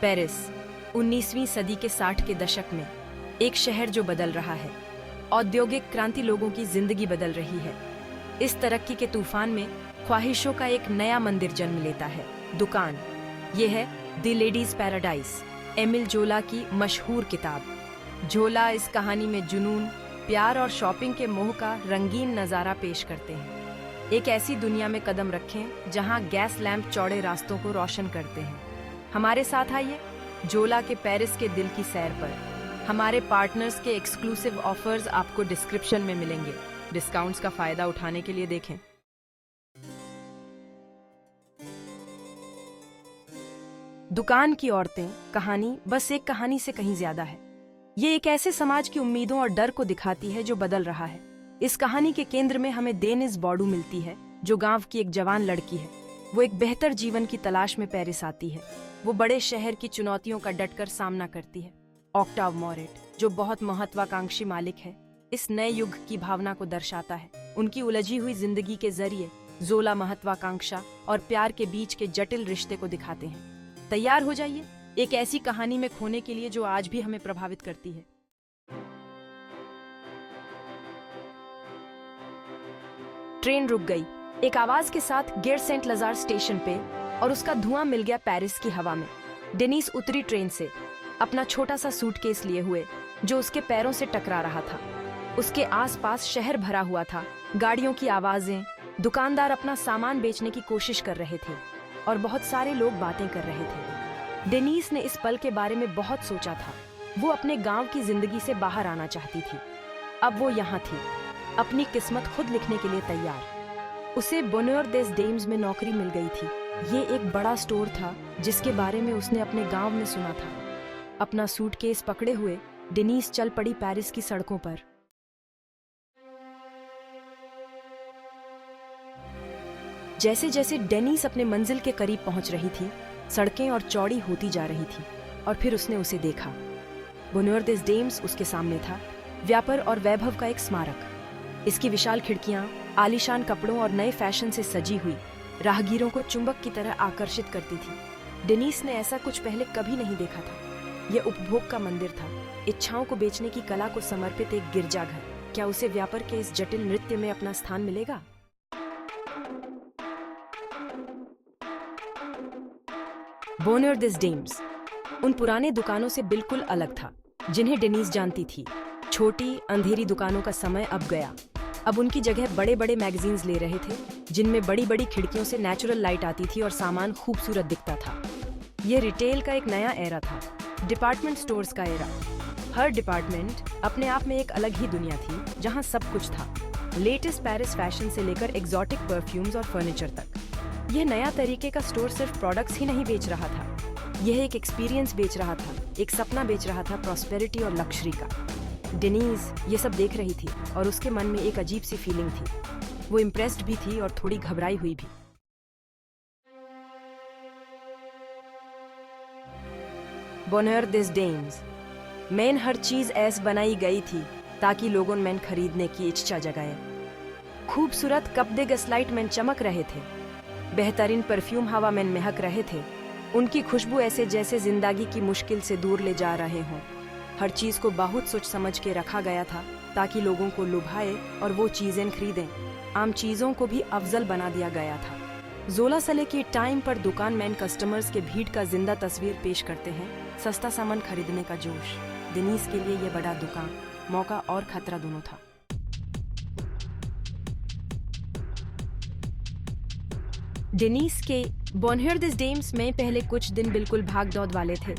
Paris 19वीं सदी के 60 के दशक में एक शहर जो बदल रहा है। औद्योगिक क्रांति लोगों की जिंदगी बदल रही है। इस तरक्की के तूफान में ख्वाहिशों का एक नया मंदिर जन्म लेता है, दुकान। ये है द लेडीज पैराडाइज, एमिल जोला की मशहूर किताब। जोला इस कहानी में जुनून, प्यार और शॉपिंग के मोह का रंगीन नज़ारा पेश करते हैं। एक ऐसी दुनिया में कदम रखें जहां गैस लैंप चौड़े रास्तों को रोशन करते हैं। हमारे साथ आइए जोला के पेरिस के दिल की सैर पर। हमारे पार्टनर्स के एक्सक्लूसिव ऑफर्स आपको डिस्क्रिप्शन में मिलेंगे। डिस्काउंट्स का फायदा उठाने के लिए देखें। दुकान की औरतें कहानी बस एक कहानी से कहीं ज्यादा है। ये एक ऐसे समाज की उम्मीदों और डर को दिखाती है जो बदल रहा है। इस कहानी के केंद्र में हमें देनिस बॉडू मिलती है, जो गांव की एक जवान लड़की है। वो एक बेहतर जीवन की तलाश में पेरिस आती है। वो बड़े शहर की चुनौतियों का डटकर सामना करती है। ऑक्टाव मोरेट, जो बहुत महत्वाकांक्षी मालिक है, इस नए युग की भावना को दर्शाता है। उनकी उलझी हुई जिंदगी के जरिए जोला महत्वाकांक्षा और प्यार के बीच के जटिल रिश्ते को दिखाते हैं। तैयार हो जाइए एक ऐसी कहानी में खोने के लिए जो आज भी हमें प्रभावित करती है। ट्रेन रुक गई एक आवाज के साथ गिर सेंट लजार स्टेशन पे, और उसका धुआं मिल गया पेरिस की हवा में। डेनिस उतरी ट्रेन से, अपना छोटा सा सूटकेस लिए हुए, जो उसके पैरों से टकरा रहा था। उसके आसपास शहर भरा हुआ था, गाड़ियों की आवाजें, दुकानदार अपना सामान बेचने की कोशिश कर रहे थे, और बहुत सारे लोग बातें कर रहे थे। डेनिस ने इस पल के बारे में बहुत सोचा था। वो अपने गांव की जिंदगी से बाहर आना चाहती थी। अब वो यहाँ थी, अपनी किस्मत खुद लिखने के लिए तैयार। उसे बोनहेयर देस डेम्स में नौकरी मिल गई थी। ये एक बड़ा स्टोर था जिसके बारे में उसने अपने गांव में सुना था। अपना सूटकेस पकड़े हुए डेनिस चल पड़ी पेरिस की सड़कों पर। जैसे जैसे डेनिस अपने मंजिल के करीब पहुंच रही थी, सड़कें और चौड़ी होती जा रही थी, और फिर उसने उसे देखा। बोनहेयर देस डेम्स उसके सामने था, व्यापार और वैभव का एक स्मारक। इसकी विशाल खिड़कियां आलीशान कपड़ों और नए फैशन से सजी हुई राहगीरों को चुंबक की तरह आकर्षित करती थी। डेनिस ने ऐसा कुछ पहले कभी नहीं देखा था। यह उपभोग का मंदिर था, इच्छाओं को बेचने की कला को समर्पित एक गिरजाघर। क्या उसे व्यापार के इस जटिल नृत्य में अपना स्थान मिलेगा? बोनहेयर देस डेम्स उन पुराने दुकानों से बिल्कुल अलग था जिन्हें डेनिस जानती थी। छोटी अंधेरी दुकानों का समय अब गया। अब उनकी जगह बड़े बड़े मैगजीन्स ले रहे थे, जिनमें बड़ी बड़ी खिड़कियों से नेचुरल लाइट आती थी और सामान खूबसूरत दिखता था। यह रिटेल का एक नया एरा था, डिपार्टमेंट स्टोर्स का एरा। हर डिपार्टमेंट अपने आप में एक अलग ही दुनिया थी, जहां सब कुछ था, लेटेस्ट पेरिस फैशन से लेकर एग्जॉटिक परफ्यूम्स और फर्नीचर तक। यह नया तरीके का स्टोर सिर्फ प्रोडक्ट्स ही नहीं बेच रहा था, यह एक एक्सपीरियंस बेच रहा था, एक सपना बेच रहा था, प्रॉस्पेरिटी और लक्जरी का। डेनिस ये सब देख रही थी और उसके मन में एक अजीब सी फीलिंग थी। वो इम्प्रेस्ड भी थी और थोड़ी घबराई हुई भी। बोनहेयर देस डेम्स मेन हर चीज ऐसे बनाई गई थी ताकि लोगों में खरीदने की इच्छा जगाए। खूबसूरत कप दे गसलाइट में चमक रहे थे, बेहतरीन परफ्यूम हवा में महक रहे थे। उनकी खुशबू ऐसे जैसे जिंदगी की मुश्किल से दूर ले जा रहे हों। हर चीज को बहुत सोच समझ के रखा गया था ताकि लोगों को लुभाए और वो चीजें खरीदें। आम चीजों को भी अफजल बना दिया गया था। जोला सले की टाइम पर दुकान मैन कस्टमर्स के भीड़ का जिंदा तस्वीर पेश करते हैं। सस्ता सामान खरीदने का जोश। डेनिस के लिए यह बड़ा दुकान मौका और खतरा दोनों था। डेनिस के बोनहेयर देस डेम्स में पहले कुछ दिन बिल्कुल भाग दौड़ वाले थे।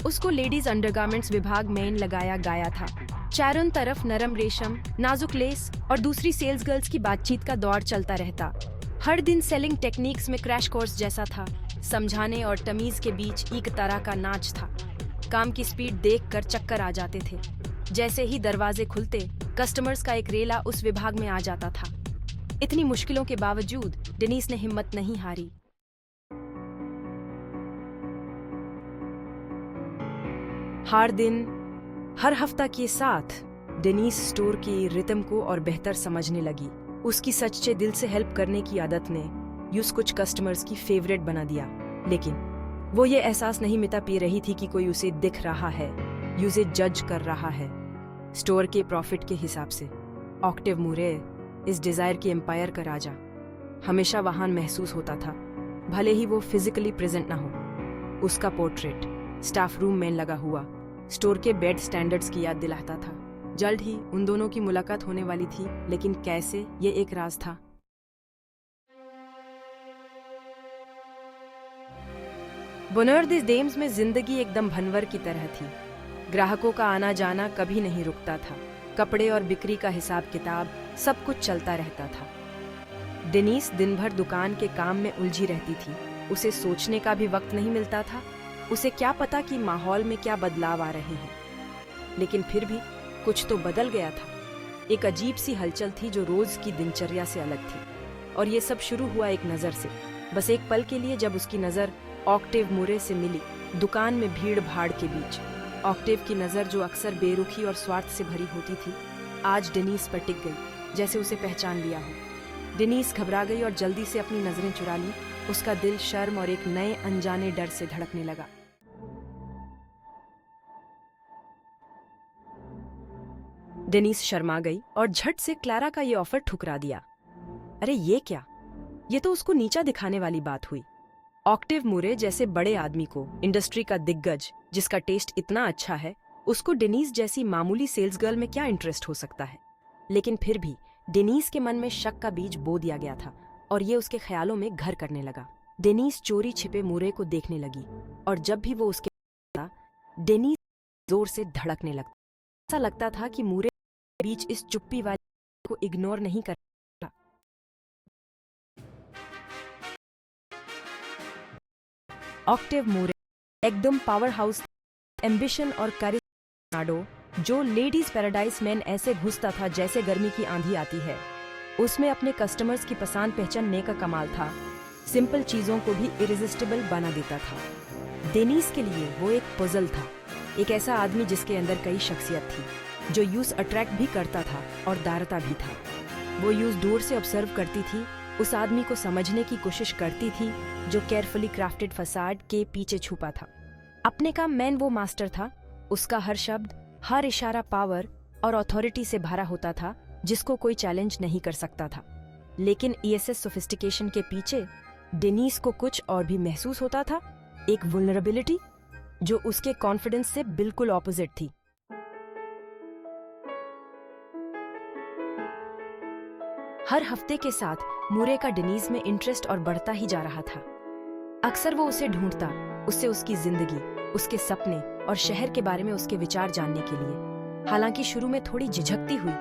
उसको लेडीज अंडरगारमेंट्स विभाग में लगाया गया था। चारों तरफ नरम रेशम, नाजुक लेस और दूसरी सेल्स गर्ल्स की बातचीत का दौर चलता रहता। हर दिन सेलिंग टेक्निक्स में क्रैश कोर्स जैसा था। समझाने और तमीज के बीच एक तरह का नाच था। काम की स्पीड देखकर चक्कर आ जाते थे। जैसे ही दरवाजे खुलते, कस्टमर्स का एक रेला उस विभाग में आ जाता था। इतनी मुश्किलों के बावजूद डेनिस ने हिम्मत नहीं हारी। हर दिन, हर हफ्ता के साथ डेनिस स्टोर की रिदम को और बेहतर समझने लगी। उसकी सच्चे दिल से हेल्प करने की आदत ने यूस कुछ कस्टमर्स की फेवरेट बना दिया। लेकिन वो ये एहसास नहीं मिटा पी रही थी कि कोई उसे दिख रहा है, उसे जज कर रहा है स्टोर के प्रॉफिट के हिसाब से। ऑक्टेव मूरे, इस डिजायर के एम्पायर का राजा, हमेशा वहां महसूस होता था, भले ही वो फिजिकली प्रेजेंट ना हो। उसका पोर्ट्रेट स्टाफ रूम में लगा हुआ स्टोर के बेड स्टैंडर्ड्स की याद दिलाता था। जल्द ही उन दोनों की मुलाकात होने वाली थी, लेकिन कैसे, ये एक राज था। बोनर दिस डेम्स में जिंदगी एकदम भनवर की तरह थी। ग्राहकों का आना जाना कभी नहीं रुकता था। कपड़े और बिक्री का हिसाब किताब सब कुछ चलता रहता था। डेनीस दिन भर दुकान के काम में उलझी रहती थी। उसे सोचने का भी वक्त नहीं मिलता था। उसे क्या पता कि माहौल में क्या बदलाव आ रहे हैं, लेकिन फिर भी कुछ तो बदल गया था। एक अजीब सी हलचल थी जो रोज की दिनचर्या से अलग थी, और ये सब शुरू हुआ एक नजर से, बस एक पल के लिए, जब उसकी नजर ऑक्टेव मूरे से मिली। दुकान में भीड़ भाड़ के बीच ऑक्टेव की नजर, जो अक्सर बेरुखी और स्वार्थ से भरी होती थी, आज डेनीस पर टिक गई, जैसे उसे पहचान लिया हो। डेनीस घबरा गई और जल्दी से अपनी नजरें चुरा ली। उसका दिल शर्म और एक नए अनजाने डर से धड़कने लगा। डेनीस शर्मा गई और झट से क्लारा का ये ऑफर ठुकरा दिया। अरे ये क्या, ये तो उसको नीचा दिखाने वाली बात हुई। ऑक्टेव मूरे जैसे बड़े आदमी को, इंडस्ट्री का दिग्गज जिसका टेस्ट इतना अच्छा है, उसको डेनीस जैसी मामूली सेल्स गर्ल में क्या इंटरेस्ट हो सकता है। लेकिन फिर भी डेनीस के मन में शक का बीज बो दिया गया था, और ये उसके ख्यालों में घर करने लगा। डेनीस चोरी छिपे मूरे को देखने लगी, और जब भी वो उसके डेनीस जोर से धड़कने लगता। ऐसा लगता था कि मूरे के बीच इस चुप्पी वाली को इग्नोर नहीं कर। ऑक्टेव मूरे एकदम पावर हाउस, एम्बिशन और करिश्मा, जो लेडीज पैराडाइज मैन ऐसे घुसता था जैसे गर्मी की आंधी आती है। उसमें अपने कस्टमर्स की पसंद पहचानने का कमाल था। सिंपल चीजों को भी इरेजिस्टिबल बना देता था। डेनीस के लिए वो एक पजल था, एक ऐसा आदमी जिसके अंदर कई शख्सियत थी, जो यूज अट्रैक्ट भी करता था और दारता भी था। वो यूज दूर से ऑब्जर्व करती थी, उस आदमी को समझने की कोशिश करती थी जो केयरफुली क्राफ्टेड फसाड के पीछे छुपा था। अपने का मैन वो मास्टर था। उसका हर शब्द, हर इशारा पावर और अथॉरिटी से भरा होता था, जिसको कोई चैलेंज नहीं कर सकता था। लेकिन ईएसएस सोफिस्टिकेशन के पीछे डेनीस को कुछ और भी महसूस होता था, एक वुल्नरेबिलिटी जो उसके कॉन्फिडेंस से बिल्कुल ऑपोजिट थी। हर हफ्ते के साथ मूरे का डेनीस में इंटरेस्ट और बढ़ता ही जा रहा था। अक्सर वो उसे ढूंढता, उससे उसकी जिंदगी, उसके सपने और शहर के बारे में उसके विचार जानने के लिए। हालांकि शुरू में थोड़ी झिझकती हुई,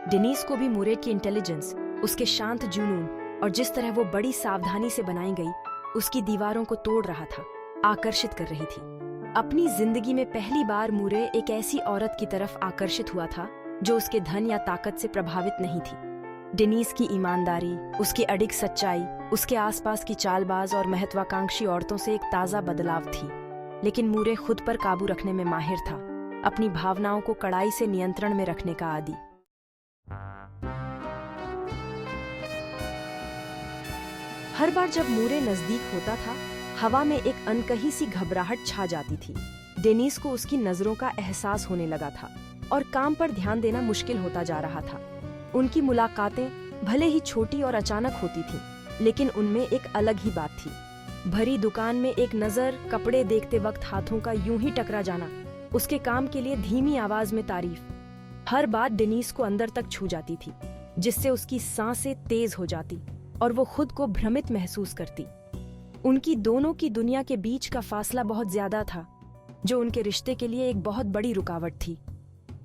डेनीस को भी मूरे की इंटेलिजेंस, उसके शांत जुनून और जिस तरह वो बड़ी सावधानी से बनाई गई, उसकी दीवारों को तोड़ रहा था, आकर्षित कर रही थी। अपनी जिंदगी में पहली बार मूरे एक ऐसी औरत की तरफ आकर्षित हुआ था जो उसके धन या ताकत से प्रभावित नहीं थी। डेनीस की ईमानदारी, उसकी अडिग सच्चाई, उसके आसपास की चालबाज और महत्वाकांक्षी औरतों से एक ताजा बदलाव थी। लेकिन मूरे खुद पर काबू रखने में माहिर था, अपनी भावनाओं को कड़ाई से नियंत्रण में रखने का आदी। हर बार जब मूरे नजदीक होता था, हवा में एक अनकही सी घबराहट छा जाती थी। डेनीस को उसकी नजरों का एहसास होने लगा था और काम पर ध्यान देना मुश्किल होता जा रहा था। उनकी मुलाकातें भले ही छोटी और अचानक होती थीं, लेकिन उनमें एक अलग ही बात थी। भरी दुकान में एक नजर, कपड़े देखते वक्त हाथों का यूं ही टकरा जाना, उसके काम के लिए धीमी आवाज में तारीफ, हर बात डेनीस को अंदर तक छू जाती थी, जिससे उसकी सांसें तेज हो जाती और वो खुद को भ्रमित महसूस करती। उनकी दोनों की दुनिया के बीच का फासला बहुत ज्यादा था, जो उनके रिश्ते के लिए एक बहुत बड़ी रुकावट थी।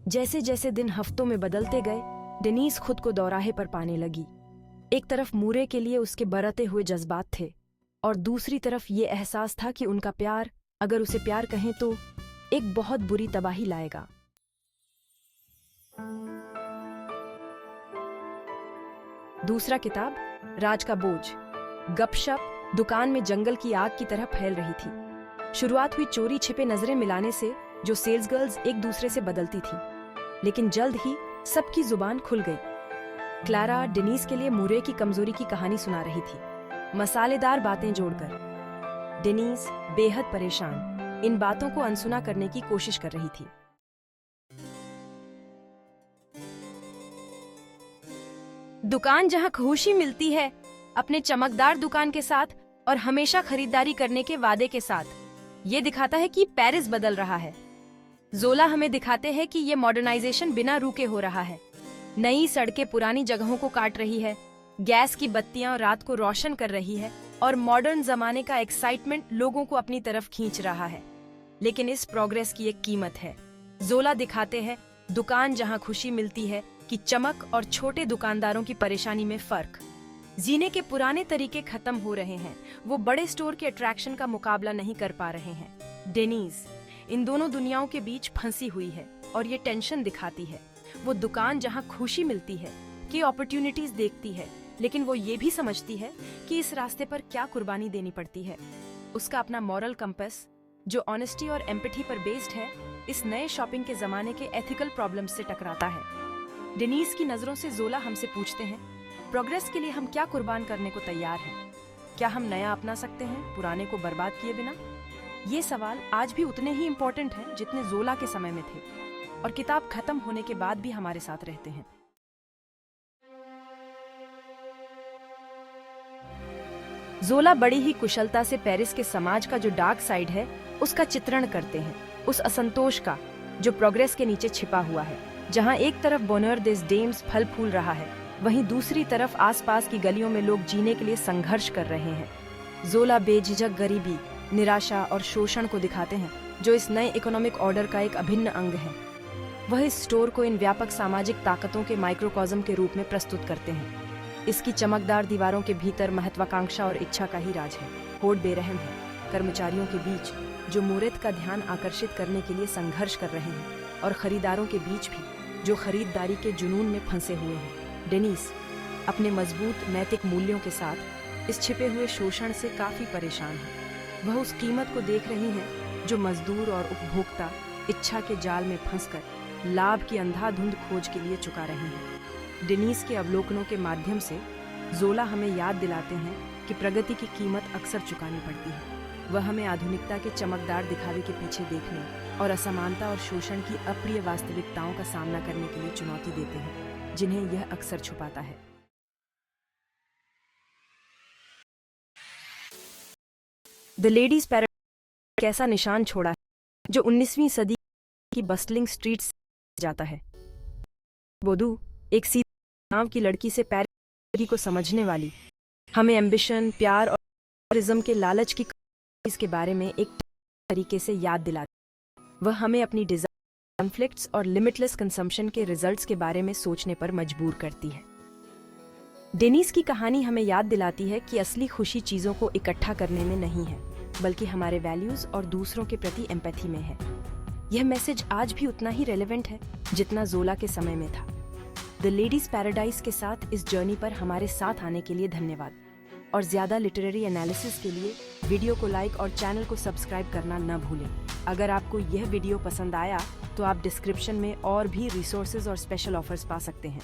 जैसे जैसे दिन हफ्तों में बदलते गए, डेनीस खुद को दौराहे पर पाने लगी। एक तरफ मूरे के लिए उसके बरते हुए जज्बात थे, और दूसरी तरफ ये एहसास था कि उनका प्यार, अगर उसे प्यार कहें तो, एक बहुत बुरी तबाही लाएगा। दूसरा किताब, राज का बोझ। गपशप दुकान में जंगल की आग की तरह फैल रही थी। शुरुआत हुई चोरी छिपे नजरें मिलाने से, जो सेल्स गर्ल्स एक दूसरे से बदलती थी, लेकिन जल्द ही सबकी जुबान खुल गई। क्लारा डेनीस के लिए मूरे की कमजोरी की कहानी सुना रही थी, मसालेदार बातें जोड़कर। डेनीज बेहद परेशान इन बातों को अनसुना करने की कोशिश कर रही थी। दुकान जहां खुशी मिलती है, अपने चमकदार दुकान के साथ और हमेशा खरीदारी करने के वादे के साथ, ये दिखाता है कि पेरिस बदल रहा है। जोला हमें दिखाते हैं कि ये मॉडर्नाइजेशन बिना रुके हो रहा है। नई सड़कें पुरानी जगहों को काट रही है, गैस की बत्तियां रात को रोशन कर रही है और मॉडर्न जमाने का एक्साइटमेंट लोगों को अपनी तरफ खींच रहा है। लेकिन इस प्रोग्रेस की एक कीमत है। जोला दिखाते हैं दुकान जहां खुशी मिलती है कि चमक और छोटे दुकानदारों की परेशानी में फर्क। जीने के पुराने तरीके खत्म हो रहे हैं, वो बड़े स्टोर के अट्रैक्शन का मुकाबला नहीं कर पा रहे हैं। डेनीज इन दोनों दुनियाओं के बीच फंसी हुई है और ये टेंशन दिखाती है। वो दुकान जहां खुशी मिलती है कि अपॉर्चुनिटीज देखती है, लेकिन वो ये भी समझती है कि इस रास्ते पर क्या कुर्बानी देनी पड़ती है। उसका अपना मॉरल कंपास जो ऑनेस्टी और एम्पैथी पर बेस्ड है, इस नए शॉपिंग के जमाने के एथिकल प्रॉब्लम्स से टकराता है। डेनीज की नजरों से जोला हमसे पूछते हैं, प्रोग्रेस के लिए हम क्या कुर्बान करने को तैयार हैं? क्या हम नया अपना सकते हैं पुराने को बर्बाद किए बिना? ये सवाल आज भी उतने ही इम्पोर्टेंट हैं जितने जोला के समय में थे और किताब खत्म होने के बाद भी हमारे साथ रहते हैं। जोला बड़ी ही कुशलता से पेरिस के समाज का जो डार्क साइड है उसका चित्रण करते हैं, उस असंतोष का जो प्रोग्रेस के नीचे छिपा हुआ है। जहां एक तरफ बोनर देस डेम्स फल फूल रहा है, वहीं दूसरी तरफ आसपास की गलियों में लोग जीने के लिए संघर्ष कर रहे हैं। जोला बेझिझक गरीबी, निराशा और शोषण को दिखाते हैं जो इस नए इकोनॉमिक ऑर्डर का एक अभिन्न अंग है। वह इस स्टोर को इन व्यापक सामाजिक ताकतों के माइक्रोकॉज्म के रूप में प्रस्तुत करते हैं। इसकी चमकदार दीवारों के भीतर महत्वाकांक्षा और इच्छा का ही राज है। होड़ बेरहम है कर्मचारियों के बीच जो मूर्त का ध्यान आकर्षित करने के लिए संघर्ष कर रहे हैं, और खरीदारों के बीच भी जो खरीदारी के जुनून में फंसे हुए हैं। डेनीज अपने मजबूत नैतिक मूल्यों के साथ इस छिपे हुए शोषण से काफी परेशान है। वह उस कीमत को देख रही हैं जो मजदूर और उपभोक्ता इच्छा के जाल में फंसकर लाभ की अंधाधुंध खोज के लिए चुका रहे हैं। डेनीज के अवलोकनों के माध्यम से जोला हमें याद दिलाते हैं कि प्रगति की कीमत अक्सर चुकानी पड़ती है। वह हमें आधुनिकता के चमकदार दिखावे के पीछे देखने और असमानता और शोषण की अप्रिय वास्तविकताओं का सामना करने के लिए चुनौती देते हैं, जिन्हें यह अक्सर छुपाता है। द लेडीज पैराडाइज एक ऐसा निशान छोड़ा है जो 19वीं सदी की बस्टलिंग स्ट्रीट्स जाता है। बोदू एक सीधी गांव की लड़की से पैरिस को समझने वाली, हमें एम्बिशन, प्यार और टूरिज्म के लालच की के बारे में एक तरीके से याद दिलाती। वह हमें अपनी डिजायर, कॉन्फ्लिक्ट्स और लिमिटलेस कंजम्पशन के रिजल्ट्स के बारे में सोचने पर मजबूर करती है। डेनीज की कहानी हमें याद दिलाती है कि असली खुशी चीजों को इकट्ठा करने में नहीं है, बल्कि हमारे वैल्यूज और दूसरों के प्रति एम्पैथी में है। यह मैसेज आज भी उतना ही रेलेवेंट है जितना जोला के समय में था। द लेडीज पैराडाइज के साथ इस जर्नी पर हमारे साथ आने के लिए धन्यवाद, और ज्यादा लिटरेरी एनालिसिस के लिए वीडियो को लाइक और चैनल को सब्सक्राइब करना न भूलें। अगर आपको यह वीडियो पसंद आया तो आप डिस्क्रिप्शन में और भी रिसोर्सेज और स्पेशल ऑफर्स पा सकते हैं।